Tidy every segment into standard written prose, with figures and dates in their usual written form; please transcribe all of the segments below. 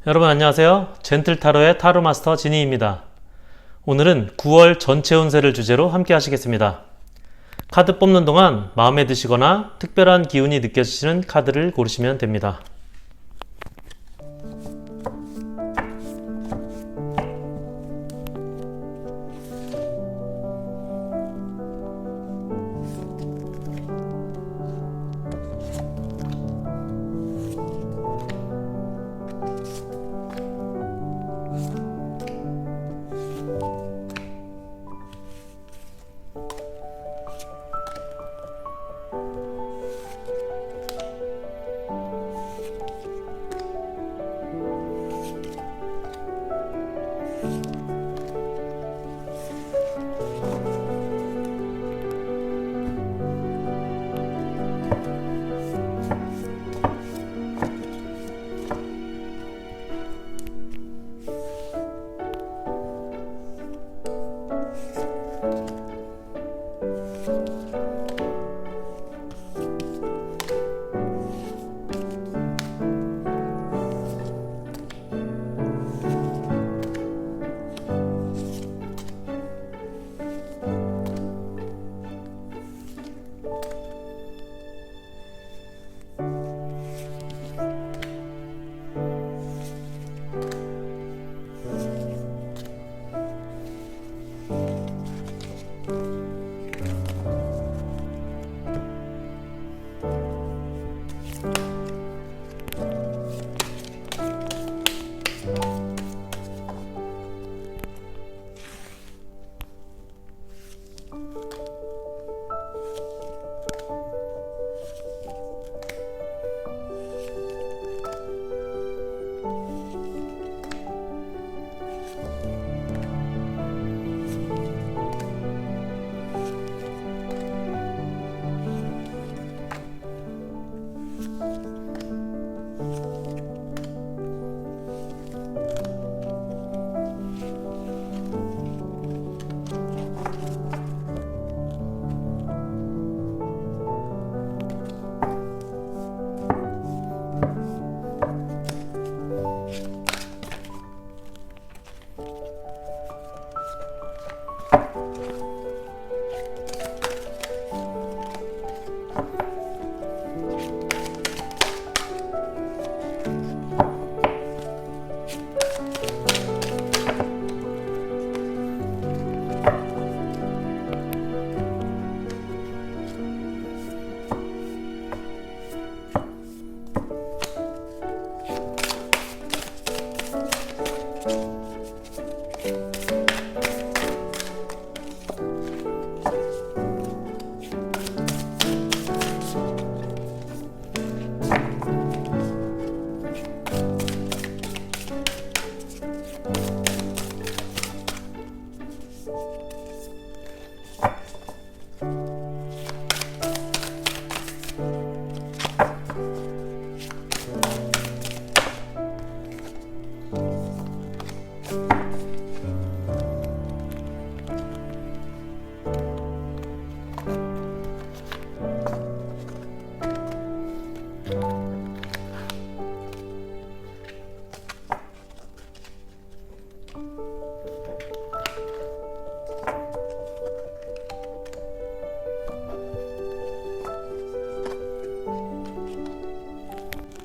여러분 안녕하세요. 젠틀타로의 타로마스터 지니입니다. 오늘은 9월 전체 운세를 주제로 함께 하시겠습니다. 카드 뽑는 동안 마음에 드시거나 특별한 기운이 느껴지시는 카드를 고르시면 됩니다.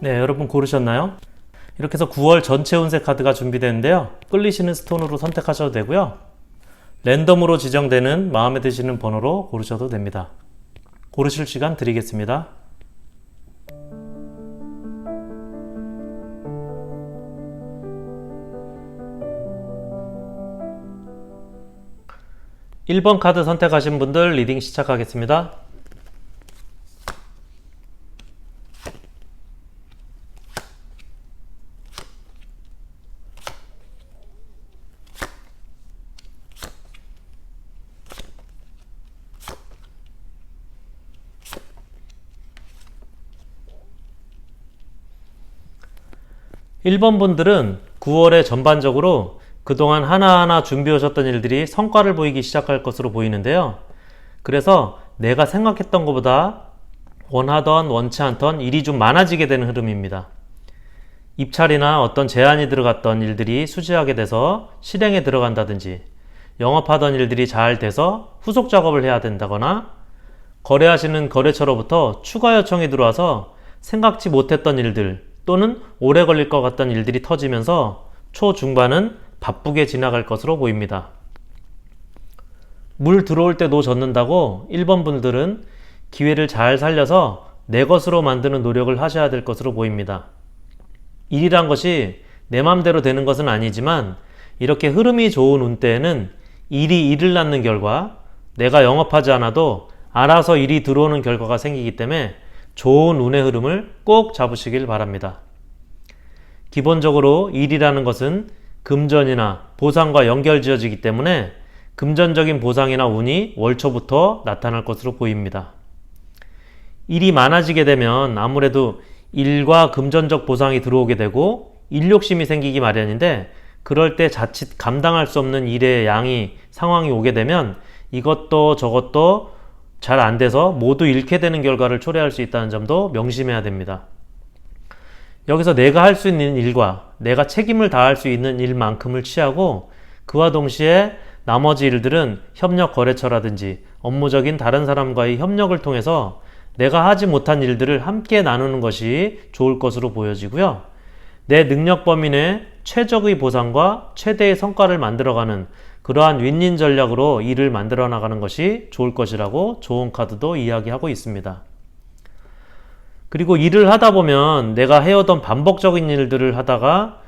네, 여러분 고르셨나요? 이렇게 해서 9월 전체 운세 카드가 준비되는데요. 끌리시는 스톤으로 선택하셔도 되고요. 랜덤으로 지정되는 마음에 드시는 번호로 고르셔도 됩니다. 고르실 시간 드리겠습니다. (1번) 카드 선택하신 분들 리딩 시작하겠습니다. 1번 분들은 9월에 전반적으로 그동안 하나하나 준비해 오셨던 일들이 성과를 보이기 시작할 것으로 보이는데요. 그래서 내가 생각했던 것보다 원하던 원치 않던 일이 좀 많아지게 되는 흐름입니다. 입찰이나 어떤 제한이 들어갔던 일들이 수지하게 돼서 실행에 들어간다든지, 영업하던 일들이 잘 돼서 후속 작업을 해야 된다거나, 거래하시는 거래처로부터 추가 요청이 들어와서 생각지 못했던 일들 또는 오래 걸릴 것 같던 일들이 터지면서 초중반은 바쁘게 지나갈 것으로 보입니다. 물 들어올 때 노 젓는다고 1번 분들은 기회를 잘 살려서 내 것으로 만드는 노력을 하셔야 될 것으로 보입니다. 일이란 것이 내 맘대로 되는 것은 아니지만 이렇게 흐름이 좋은 운때에는 일이 일을 낳는 결과, 내가 영업하지 않아도 알아서 일이 들어오는 결과가 생기기 때문에 좋은 운의 흐름을 꼭 잡으시길 바랍니다. 기본적으로 일이라는 것은 금전이나 보상과 연결지어지기 때문에 금전적인 보상이나 운이 월초부터 나타날 것으로 보입니다. 일이 많아지게 되면 아무래도 일과 금전적 보상이 들어오게 되고 일욕심이 생기기 마련인데, 그럴 때 자칫 감당할 수 없는 일의 양이 상황이 오게 되면 이것도 저것도 잘 안 돼서 모두 잃게 되는 결과를 초래할 수 있다는 점도 명심해야 됩니다. 여기서 내가 할 수 있는 일과 내가 책임을 다할 수 있는 일만큼을 취하고, 그와 동시에 나머지 일들은 협력 거래처라든지 업무적인 다른 사람과의 협력을 통해서 내가 하지 못한 일들을 함께 나누는 것이 좋을 것으로 보여지고요. 내 능력 범위 내 최적의 보상과 최대의 성과를 만들어가는 그러한 윈윈 전략으로 일을 만들어 나가는 것이 좋을 것이라고 좋은 카드도 이야기하고 있습니다. 그리고 일을 하다 보면 내가 해오던 반복적인 일들을 하다가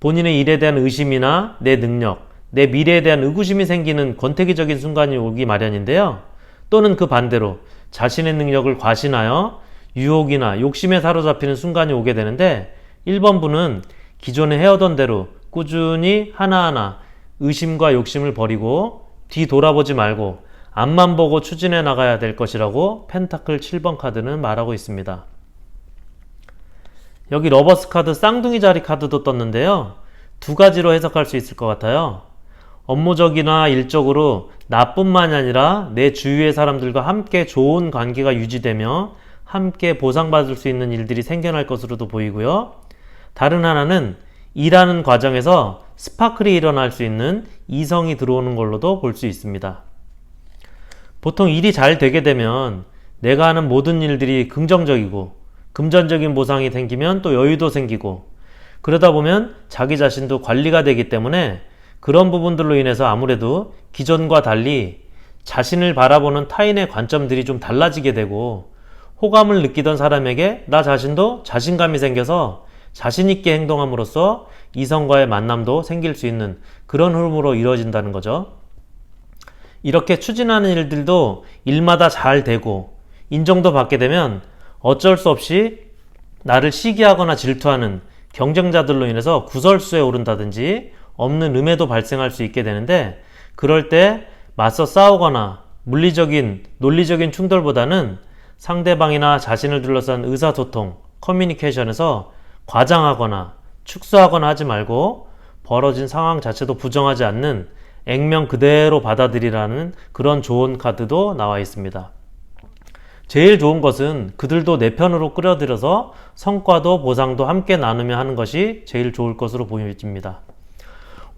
본인의 일에 대한 의심이나 내 능력, 내 미래에 대한 의구심이 생기는 권태기적인 순간이 오기 마련인데요. 또는 그 반대로 자신의 능력을 과신하여 유혹이나 욕심에 사로잡히는 순간이 오게 되는데, 1번 분은 기존에 해오던 대로 꾸준히 하나하나 의심과 욕심을 버리고 뒤돌아보지 말고 앞만 보고 추진해 나가야 될 것이라고 펜타클 7번 카드는 말하고 있습니다. 여기 러버스 카드 쌍둥이 자리 카드도 떴는데요. 두 가지로 해석할 수 있을 것 같아요. 업무적이나 일적으로 나뿐만이 아니라 내 주위의 사람들과 함께 좋은 관계가 유지되며 함께 보상받을 수 있는 일들이 생겨날 것으로도 보이고요. 다른 하나는 일하는 과정에서 스파클이 일어날 수 있는 이성이 들어오는 걸로도 볼 수 있습니다. 보통 일이 잘 되게 되면 내가 하는 모든 일들이 긍정적이고 금전적인 보상이 생기면 또 여유도 생기고, 그러다 보면 자기 자신도 관리가 되기 때문에 그런 부분들로 인해서 아무래도 기존과 달리 자신을 바라보는 타인의 관점들이 좀 달라지게 되고, 호감을 느끼던 사람에게 나 자신도 자신감이 생겨서 자신있게 행동함으로써 이성과의 만남도 생길 수 있는 그런 흐름으로 이루어진다는 거죠. 이렇게 추진하는 일들도 일마다 잘 되고 인정도 받게 되면 어쩔 수 없이 나를 시기하거나 질투하는 경쟁자들로 인해서 구설수에 오른다든지 없는 음해도 발생할 수 있게 되는데, 그럴 때 맞서 싸우거나 물리적인, 논리적인 충돌보다는 상대방이나 자신을 둘러싼 의사소통, 커뮤니케이션에서 과장하거나 축소하거나 하지 말고 벌어진 상황 자체도 부정하지 않는 액면 그대로 받아들이라는 그런 좋은 카드도 나와 있습니다. 제일 좋은 것은 그들도 내 편으로 끌어들여서 성과도 보상도 함께 나누며 하는 것이 제일 좋을 것으로 보여집니다.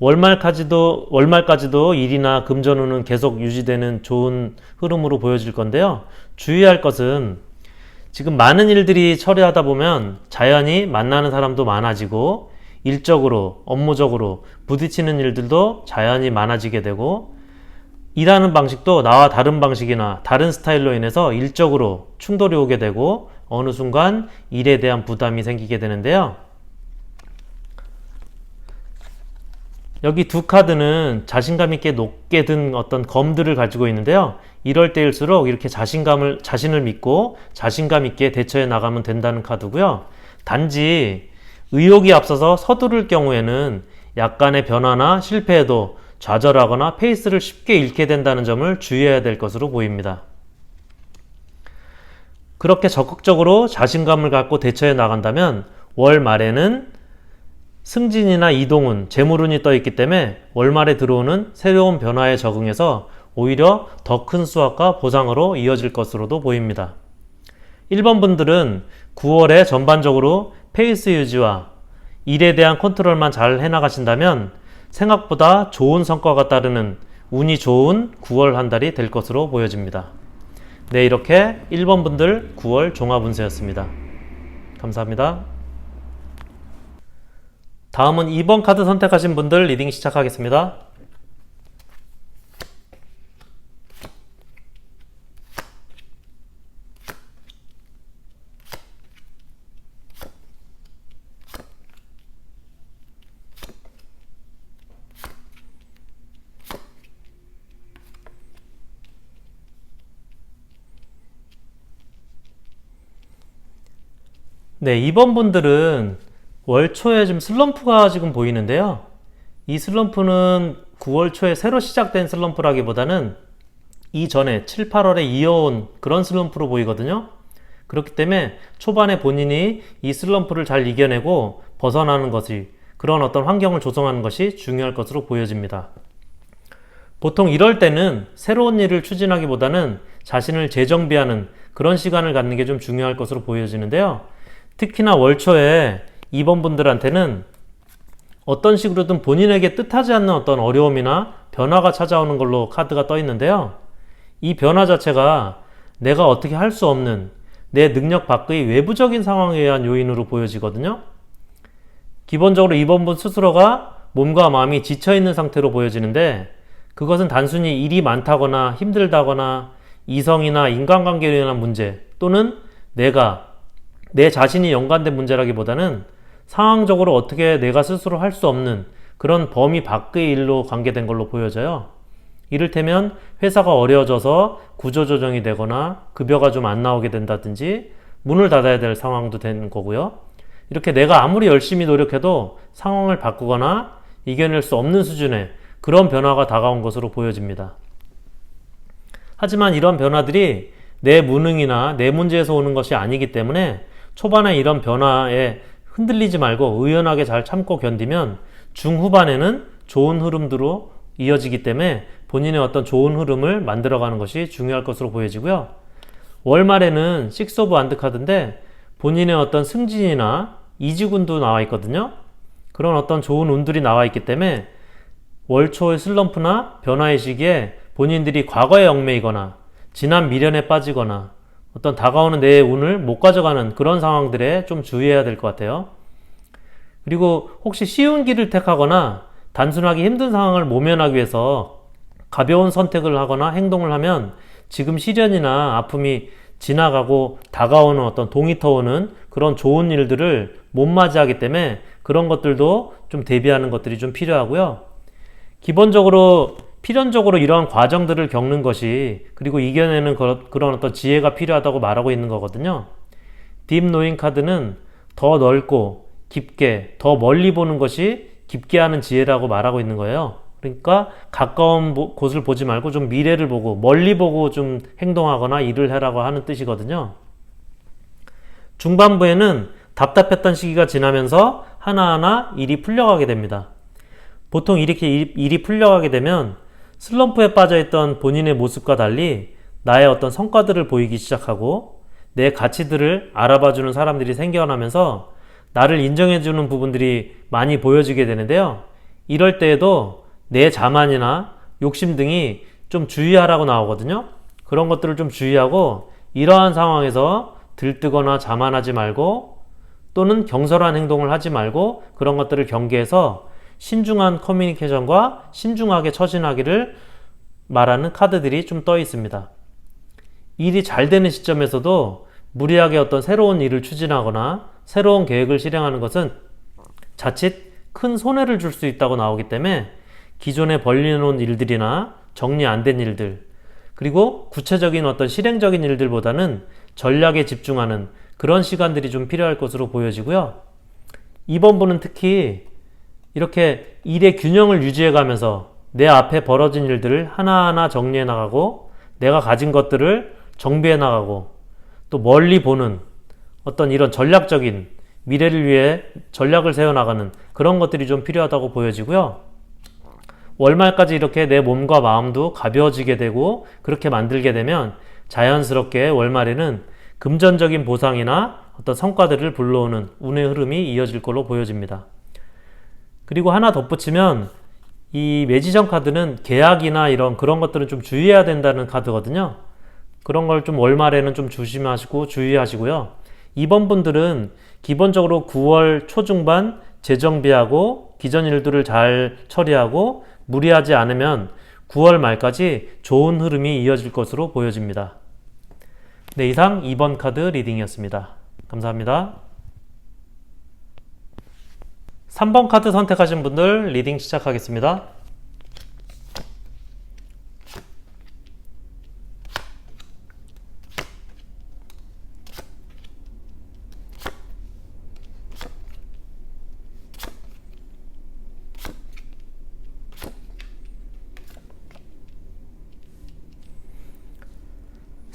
월말까지도 일이나 금전운은 계속 유지되는 좋은 흐름으로 보여질 건데요. 주의할 것은 지금 많은 일들이 처리하다 보면 자연히 만나는 사람도 많아지고 일적으로, 업무적으로 부딪히는 일들도 자연히 많아지게 되고, 일하는 방식도 나와 다른 방식이나 다른 스타일로 인해서 일적으로 충돌이 오게 되고 어느 순간 일에 대한 부담이 생기게 되는데요. 여기 두 카드는 자신감 있게 높게 든 어떤 검들을 가지고 있는데요. 이럴 때일수록 이렇게 자신을 믿고 자신감 있게 대처해 나가면 된다는 카드고요. 단지 의욕이 앞서서 서두를 경우에는 약간의 변화나 실패에도 좌절하거나 페이스를 쉽게 잃게 된다는 점을 주의해야 될 것으로 보입니다. 그렇게 적극적으로 자신감을 갖고 대처해 나간다면 월 말에는 승진이나 이동운, 재물운이 떠 있기 때문에 월말에 들어오는 새로운 변화에 적응해서 오히려 더 큰 수확과 보상으로 이어질 것으로도 보입니다. 1번 분들은 9월에 전반적으로 페이스 유지와 일에 대한 컨트롤만 잘 해나가신다면 생각보다 좋은 성과가 따르는 운이 좋은 9월 한 달이 될 것으로 보여집니다. 네, 이렇게 1번 분들 9월 종합운세였습니다. 감사합니다. 다음은 2번 카드 선택하신 분들 리딩 시작하겠습니다. 네, 2번 분들은 월 초에 좀 슬럼프가 지금 보이는데요. 이 슬럼프는 9월 초에 새로 시작된 슬럼프라기보다는 이전에 7, 8월에 이어온 그런 슬럼프로 보이거든요. 그렇기 때문에 초반에 본인이 이 슬럼프를 잘 이겨내고 벗어나는 것이, 그런 어떤 환경을 조성하는 것이 중요할 것으로 보여집니다. 보통 이럴 때는 새로운 일을 추진하기보다는 자신을 재정비하는 그런 시간을 갖는 게 좀 중요할 것으로 보여지는데요. 특히나 월 초에 2번 분들한테는 어떤 식으로든 본인에게 뜻하지 않는 어떤 어려움이나 변화가 찾아오는 걸로 카드가 떠 있는데요. 이 변화 자체가 내가 어떻게 할 수 없는 내 능력 밖의 외부적인 상황에 의한 요인으로 보여지거든요. 기본적으로 2번 분 스스로가 몸과 마음이 지쳐있는 상태로 보여지는데, 그것은 단순히 일이 많다거나 힘들다거나 이성이나 인간관계로 인한 문제, 또는 내 자신이 연관된 문제라기보다는 상황적으로 어떻게 내가 스스로 할 수 없는 그런 범위 밖의 일로 관계된 걸로 보여져요. 이를테면 회사가 어려워져서 구조조정이 되거나 급여가 좀 안 나오게 된다든지 문을 닫아야 될 상황도 되는 거고요. 이렇게 내가 아무리 열심히 노력해도 상황을 바꾸거나 이겨낼 수 없는 수준의 그런 변화가 다가온 것으로 보여집니다. 하지만 이런 변화들이 내 무능이나 내 문제에서 오는 것이 아니기 때문에 초반에 이런 변화에 흔들리지 말고 의연하게 잘 참고 견디면 중후반에는 좋은 흐름으로 이어지기 때문에 본인의 어떤 좋은 흐름을 만들어가는 것이 중요할 것으로 보여지고요. 월말에는 6 오브 완드 카드인데 본인의 어떤 승진이나 이직운도 나와 있거든요. 그런 어떤 좋은 운들이 나와 있기 때문에 월 초의 슬럼프나 변화의 시기에 본인들이 과거에 얽매이거나 지난 미련에 빠지거나 어떤 다가오는 내 운을 못 가져가는 그런 상황들에 좀 주의해야 될 것 같아요. 그리고 혹시 쉬운 길을 택하거나 단순하게 힘든 상황을 모면하기 위해서 가벼운 선택을 하거나 행동을 하면 지금 시련이나 아픔이 지나가고 다가오는 어떤 동이 터오는 그런 좋은 일들을 못 맞이하기 때문에 그런 것들도 좀 대비하는 것들이 좀 필요하고요. 기본적으로 필연적으로 이러한 과정들을 겪는 것이, 그리고 이겨내는 그런 어떤 지혜가 필요하다고 말하고 있는 거거든요. 딥 노잉 카드는 더 넓고 깊게 더 멀리 보는 것이 깊게 하는 지혜라고 말하고 있는 거예요. 그러니까 가까운 곳을 보지 말고 좀 미래를 보고 멀리 보고 좀 행동하거나 일을 해라고 하는 뜻이거든요. 중반부에는 답답했던 시기가 지나면서 하나하나 일이 풀려가게 됩니다. 보통 이렇게 일이 풀려가게 되면 슬럼프에 빠져있던 본인의 모습과 달리 나의 어떤 성과들을 보이기 시작하고 내 가치들을 알아봐주는 사람들이 생겨나면서 나를 인정해주는 부분들이 많이 보여지게 되는데요. 이럴 때에도 내 자만이나 욕심 등이 좀 주의하라고 나오거든요. 그런 것들을 좀 주의하고 이러한 상황에서 들뜨거나 자만하지 말고 또는 경솔한 행동을 하지 말고 그런 것들을 경계해서 신중한 커뮤니케이션과 신중하게 처신하기를 말하는 카드들이 좀 떠 있습니다. 일이 잘 되는 시점에서도 무리하게 어떤 새로운 일을 추진하거나 새로운 계획을 실행하는 것은 자칫 큰 손해를 줄 수 있다고 나오기 때문에 기존에 벌려놓은 일들이나 정리 안 된 일들, 그리고 구체적인 어떤 실행적인 일들보다는 전략에 집중하는 그런 시간들이 좀 필요할 것으로 보여지고요. 이번 분은 특히 이렇게 일의 균형을 유지해 가면서 내 앞에 벌어진 일들을 하나하나 정리해 나가고 내가 가진 것들을 정비해 나가고 또 멀리 보는 어떤 이런 전략적인 미래를 위해 전략을 세워나가는 그런 것들이 좀 필요하다고 보여지고요. 월말까지 이렇게 내 몸과 마음도 가벼워지게 되고 그렇게 만들게 되면 자연스럽게 월말에는 금전적인 보상이나 어떤 성과들을 불러오는 운의 흐름이 이어질 걸로 보여집니다. 그리고 하나 덧붙이면 이 매지션 카드는 계약이나 그런 것들은 좀 주의해야 된다는 카드거든요. 그런 걸 좀 월말에는 좀 조심하시고 주의하시고요. 이번 분들은 기본적으로 9월 초중반 재정비하고 기존 일들을 잘 처리하고 무리하지 않으면 9월 말까지 좋은 흐름이 이어질 것으로 보여집니다. 네, 이상 2번 카드 리딩이었습니다. 감사합니다. 3번 카드 선택하신 분들 리딩 시작하겠습니다.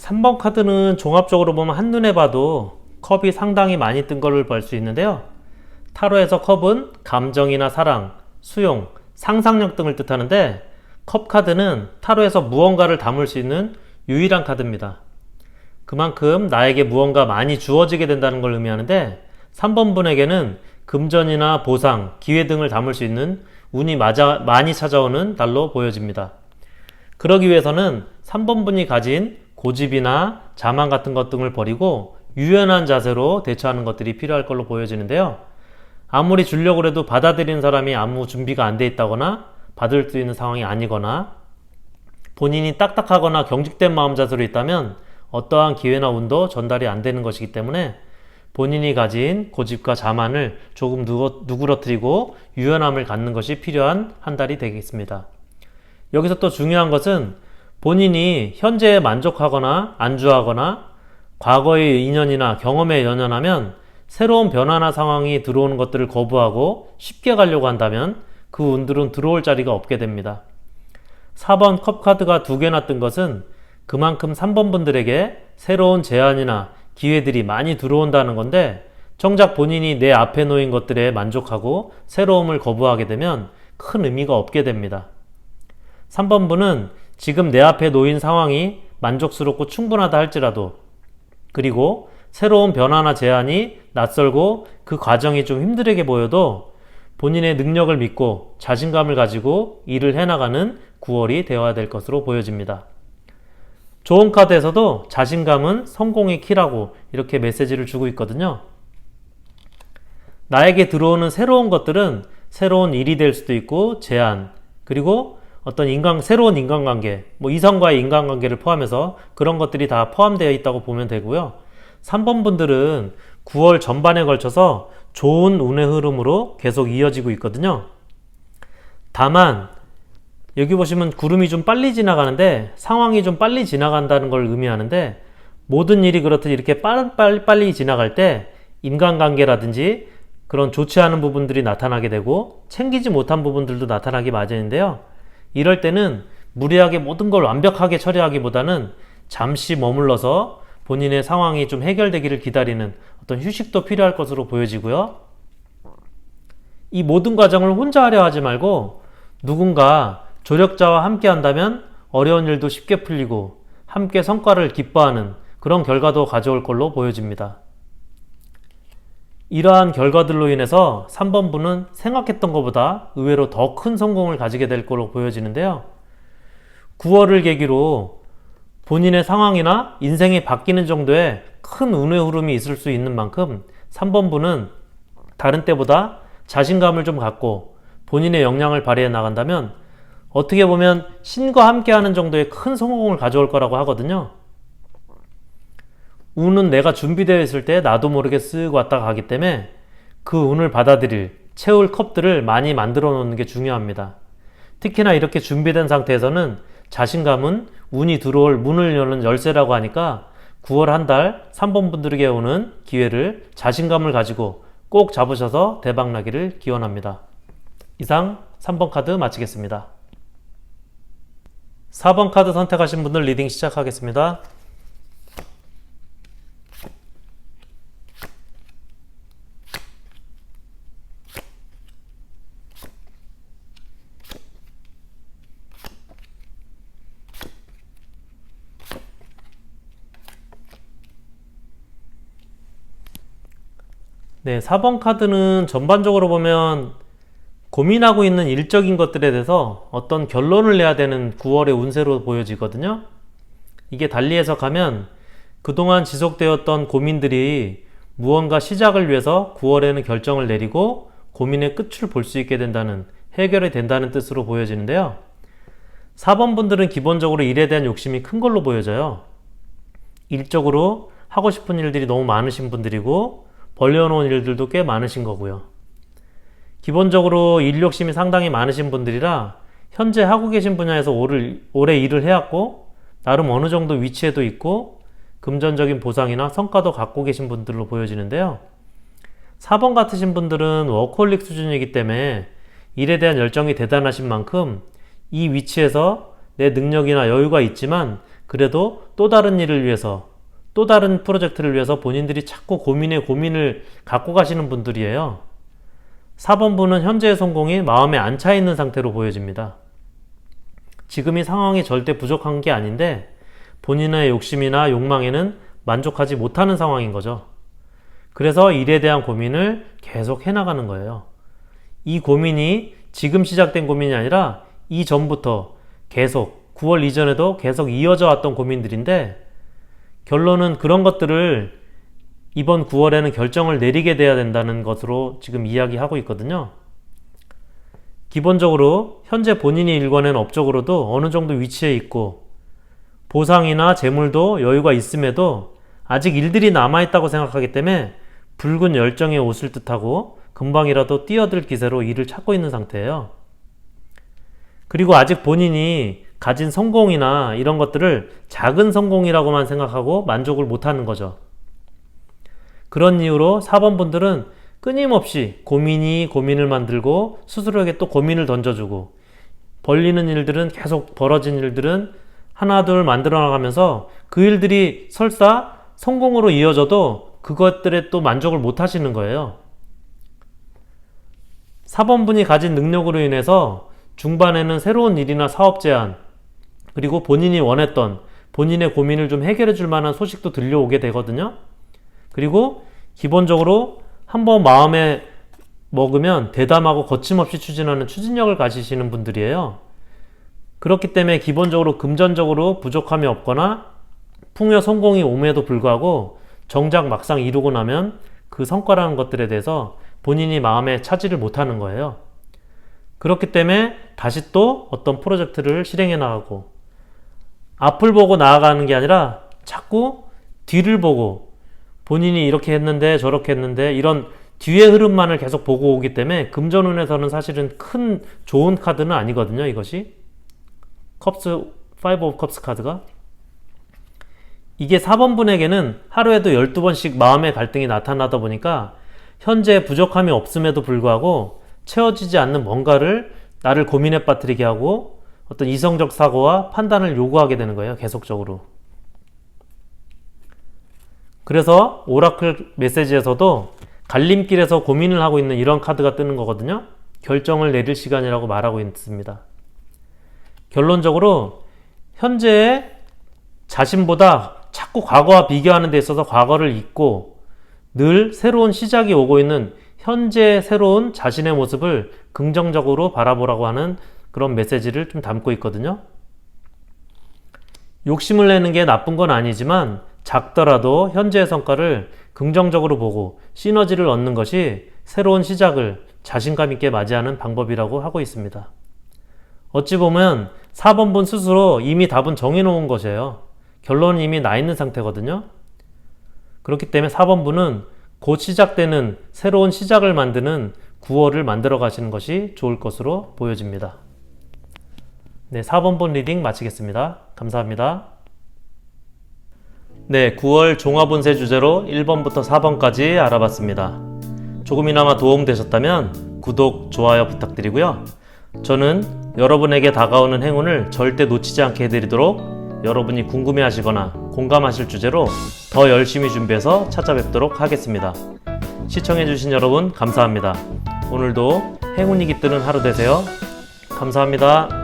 3번 카드는 종합적으로 보면 한눈에 봐도 컵이 상당히 많이 뜬 걸로 볼 수 있는데요. 타로에서 컵은 감정이나 사랑, 수용, 상상력 등을 뜻하는데 컵 카드는 타로에서 무언가를 담을 수 있는 유일한 카드입니다. 그만큼 나에게 무언가 많이 주어지게 된다는 걸 의미하는데 3번 분에게는 금전이나 보상, 기회 등을 담을 수 있는 운이 많이 찾아오는 달로 보여집니다. 그러기 위해서는 3번 분이 가진 고집이나 자만 같은 것 등을 버리고 유연한 자세로 대처하는 것들이 필요할 걸로 보여지는데요. 아무리 주려고 해도 받아들이는 사람이 아무 준비가 안 돼 있다거나 받을 수 있는 상황이 아니거나 본인이 딱딱하거나 경직된 마음 자세로 있다면 어떠한 기회나 운도 전달이 안 되는 것이기 때문에 본인이 가진 고집과 자만을 조금 누그러뜨리고 유연함을 갖는 것이 필요한 한 달이 되겠습니다. 여기서 또 중요한 것은 본인이 현재에 만족하거나 안주하거나 과거의 인연이나 경험에 연연하면 새로운 변화나 상황이 들어오는 것들을 거부하고 쉽게 가려고 한다면 그 운들은 들어올 자리가 없게 됩니다. 4번 컵 카드가 2개나 뜬 것은 그만큼 3번 분들에게 새로운 제안이나 기회들이 많이 들어온다는 건데 정작 본인이 내 앞에 놓인 것들에 만족하고 새로움을 거부하게 되면 큰 의미가 없게 됩니다. 3번 분은 지금 내 앞에 놓인 상황이 만족스럽고 충분하다 할지라도 그리고 새로운 변화나 제안이 낯설고 그 과정이 좀 힘들게 보여도 본인의 능력을 믿고 자신감을 가지고 일을 해나가는 9월이 되어야 될 것으로 보여집니다. 좋은 카드에서도 자신감은 성공의 키라고 이렇게 메시지를 주고 있거든요. 나에게 들어오는 새로운 것들은 새로운 일이 될 수도 있고 제안 그리고 어떤 새로운 인간관계, 이성과의 인간관계를 포함해서 그런 것들이 다 포함되어 있다고 보면 되고요. 3번 분들은 9월 전반에 걸쳐서 좋은 운의 흐름으로 계속 이어지고 있거든요. 다만 여기 보시면 구름이 좀 빨리 지나가는데 상황이 좀 빨리 지나간다는 걸 의미하는데 모든 일이 그렇듯 이렇게 빨리 지나갈 때 인간관계라든지 그런 좋지 않은 부분들이 나타나게 되고 챙기지 못한 부분들도 나타나기 마련인데요. 이럴 때는 무리하게 모든 걸 완벽하게 처리하기보다는 잠시 머물러서 본인의 상황이 좀 해결되기를 기다리는 어떤 휴식도 필요할 것으로 보여지고요. 이 모든 과정을 혼자 하려 하지 말고 누군가 조력자와 함께 한다면 어려운 일도 쉽게 풀리고 함께 성과를 기뻐하는 그런 결과도 가져올 걸로 보여집니다. 이러한 결과들로 인해서 3번 분은 생각했던 것보다 의외로 더 큰 성공을 가지게 될 걸로 보여지는데요. 9월을 계기로 본인의 상황이나 인생이 바뀌는 정도의 큰 운의 흐름이 있을 수 있는 만큼 3번 분은 다른 때보다 자신감을 좀 갖고 본인의 역량을 발휘해 나간다면 어떻게 보면 신과 함께하는 정도의 큰 성공을 가져올 거라고 하거든요. 운은 내가 준비되어 있을 때 나도 모르게 쓱 왔다 가기 때문에 그 운을 채울 컵들을 많이 만들어 놓는 게 중요합니다. 특히나 이렇게 준비된 상태에서는 자신감은 운이 들어올 문을 여는 열쇠라고 하니까 9월 한 달 3번 분들에게 오는 기회를 자신감을 가지고 꼭 잡으셔서 대박나기를 기원합니다. 이상 3번 카드 마치겠습니다. 4번 카드 선택하신 분들 리딩 시작하겠습니다. 네, 4번 카드는 전반적으로 보면 고민하고 있는 일적인 것들에 대해서 어떤 결론을 내야 되는 9월의 운세로 보여지거든요. 이게 달리 해석하면 그동안 지속되었던 고민들이 무언가 시작을 위해서 9월에는 결정을 내리고 고민의 끝을 볼 수 있게 된다는, 해결이 된다는 뜻으로 보여지는데요. 4번 분들은 기본적으로 일에 대한 욕심이 큰 걸로 보여져요. 일적으로 하고 싶은 일들이 너무 많으신 분들이고 벌려놓은 일들도 꽤 많으신 거고요. 기본적으로 일 욕심이 상당히 많으신 분들이라 현재 하고 계신 분야에서 오래 일을 해왔고 나름 어느 정도 위치에도 있고 금전적인 보상이나 성과도 갖고 계신 분들로 보여지는데요. 4번 같으신 분들은 워커홀릭 수준이기 때문에 일에 대한 열정이 대단하신 만큼 이 위치에서 내 능력이나 여유가 있지만 그래도 또 다른 일을 위해서, 또 다른 프로젝트를 위해서 본인들이 자꾸 고민을 갖고 가시는 분들이에요. 4번 분은 현재의 성공이 마음에 안 차 있는 상태로 보여집니다. 지금 이 상황이 절대 부족한 게 아닌데 본인의 욕심이나 욕망에는 만족하지 못하는 상황인 거죠. 그래서 일에 대한 고민을 계속 해나가는 거예요. 이 고민이 지금 시작된 고민이 아니라 이전부터 계속 9월 이전에도 계속 이어져 왔던 고민들인데 결론은 그런 것들을 이번 9월에는 결정을 내리게 돼야 된다는 것으로 지금 이야기하고 있거든요. 기본적으로 현재 본인이 일궈낸 업적으로도 어느 정도 위치에 있고 보상이나 재물도 여유가 있음에도 아직 일들이 남아있다고 생각하기 때문에 붉은 열정에 옷을 뜻하고 금방이라도 뛰어들 기세로 일을 찾고 있는 상태예요. 그리고 아직 본인이 가진 성공이나 이런 것들을 작은 성공이라고만 생각하고 만족을 못하는 거죠. 그런 이유로 4번 분들은 끊임없이 고민을 만들고 스스로에게 또 고민을 던져주고 벌리는 일들은 계속 벌어진 일들은 하나 둘 만들어 나가면서 그 일들이 설사 성공으로 이어져도 그것들에 또 만족을 못 하시는 거예요. 4번 분이 가진 능력으로 인해서 중반에는 새로운 일이나 사업 제안 그리고 본인이 원했던 본인의 고민을 좀 해결해 줄 만한 소식도 들려오게 되거든요. 그리고 기본적으로 한번 마음에 먹으면 대담하고 거침없이 추진하는 추진력을 가지시는 분들이에요. 그렇기 때문에 기본적으로 금전적으로 부족함이 없거나 풍요 성공이 옴에도 불구하고 정작 막상 이루고 나면 그 성과라는 것들에 대해서 본인이 마음에 차지를 못하는 거예요. 그렇기 때문에 다시 또 어떤 프로젝트를 실행해 나가고 앞을 보고 나아가는 게 아니라 자꾸 뒤를 보고 본인이 이렇게 했는데 저렇게 했는데 이런 뒤의 흐름만을 계속 보고 오기 때문에 금전운에서는 사실은 큰 좋은 카드는 아니거든요. 이것이 컵스 5 오브 컵스 카드가 이게 4번 분에게는 하루에도 12번씩 마음의 갈등이 나타나다 보니까 현재 부족함이 없음에도 불구하고 채워지지 않는 뭔가를 나를 고민에 빠뜨리게 하고 어떤 이성적 사고와 판단을 요구하게 되는 거예요. 계속적으로. 그래서 오라클 메시지에서도 갈림길에서 고민을 하고 있는 이런 카드가 뜨는 거거든요. 결정을 내릴 시간이라고 말하고 있습니다. 결론적으로 현재의 자신보다 자꾸 과거와 비교하는 데 있어서 과거를 잊고 늘 새로운 시작이 오고 있는 현재 새로운 자신의 모습을 긍정적으로 바라보라고 하는 그런 메시지를 좀 담고 있거든요. 욕심을 내는 게 나쁜 건 아니지만 작더라도 현재의 성과를 긍정적으로 보고 시너지를 얻는 것이 새로운 시작을 자신감 있게 맞이하는 방법이라고 하고 있습니다. 어찌 보면 4번 분 스스로 이미 답은 정해놓은 것이에요. 결론은 이미 나 있는 상태거든요. 그렇기 때문에 4번 분은 곧 시작되는 새로운 시작을 만드는 9월을 만들어 가시는 것이 좋을 것으로 보여집니다. 네, 4번 분 리딩 마치겠습니다. 감사합니다. 네, 9월 종합운세 주제로 1번부터 4번까지 알아봤습니다. 조금이나마 도움되셨다면 구독, 좋아요 부탁드리고요. 저는 여러분에게 다가오는 행운을 절대 놓치지 않게 해드리도록 여러분이 궁금해하시거나 공감하실 주제로 더 열심히 준비해서 찾아뵙도록 하겠습니다. 시청해주신 여러분 감사합니다. 오늘도 행운이 깃드는 하루 되세요. 감사합니다.